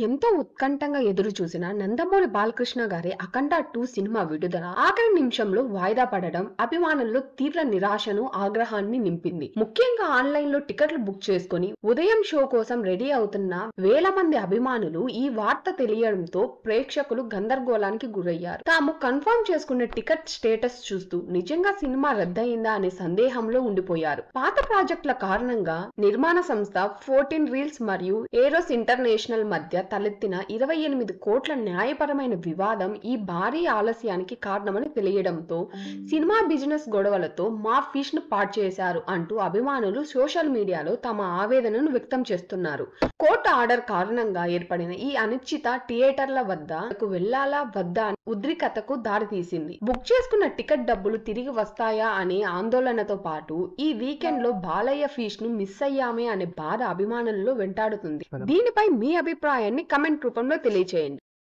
ఎంతో ఉత్కంఠంగా ఎదురు చూసిన నందమూరి బాలకృష్ణ గారి అఖండ 2 సినిమా విడుదల ఆఖరి నిమిషంలో వాయిదా పడడం అభిమానుల్లో తీవ్ర నిరాశను, ఆగ్రహాన్ని నింపింది. ముఖ్యంగా ఆన్లైన్ లో టికెట్లు బుక్ చేసుకుని ఉదయం షో కోసం రెడీ అవుతున్న వేల మంది అభిమానులు ఈ వార్త తెలియడంతో ప్రేక్షకులు గందరగోళానికి గురయ్యారు. తాము కన్ఫర్మ్ చేసుకున్న టికెట్ స్టేటస్ చూస్తూ నిజంగా సినిమా రద్దయిందా అనే సందేహంలో ఉండిపోయారు. పాత ప్రాజెక్టుల కారణంగా నిర్మాణ సంస్థ 14 రీల్స్ మరియు ఏరోస్ ఇంటర్నేషనల్ మధ్య తలెత్తిన 28 కోట్ల న్యాయపరమైన వివాదం ఈ భారీ ఆలస్యానికి కారణమని తెలియడంతో సినిమా బిజినెస్ గొడవలతో మా ఫిష్ ను పాడు చేశారు అంటూ అభిమానులు సోషల్ మీడియాలో తమ ఆవేదనను వ్యక్తం చేస్తున్నారు. కోర్టు ఆర్డర్ కారణంగా ఏర్పడిన ఈ అనిశ్చిత థియేటర్ల వద్దకు వెళ్లాలా వద్దా ఉద్రిక్తతకు దారితీసింది. బుక్ చేసుకున్న టికెట్ డబ్బులు తిరిగి వస్తాయా అనే ఆందోళనతో పాటు ఈ వీకెండ్ లో బాలయ్య ఫీష్ ను మిస్ అయ్యామే అనే బాధ అభిమానుల్లో వెంటాడుతుంది. దీనిపై మీ అభిప్రాయాన్ని కమెంట్ రూపంలో తెలియచేయండి.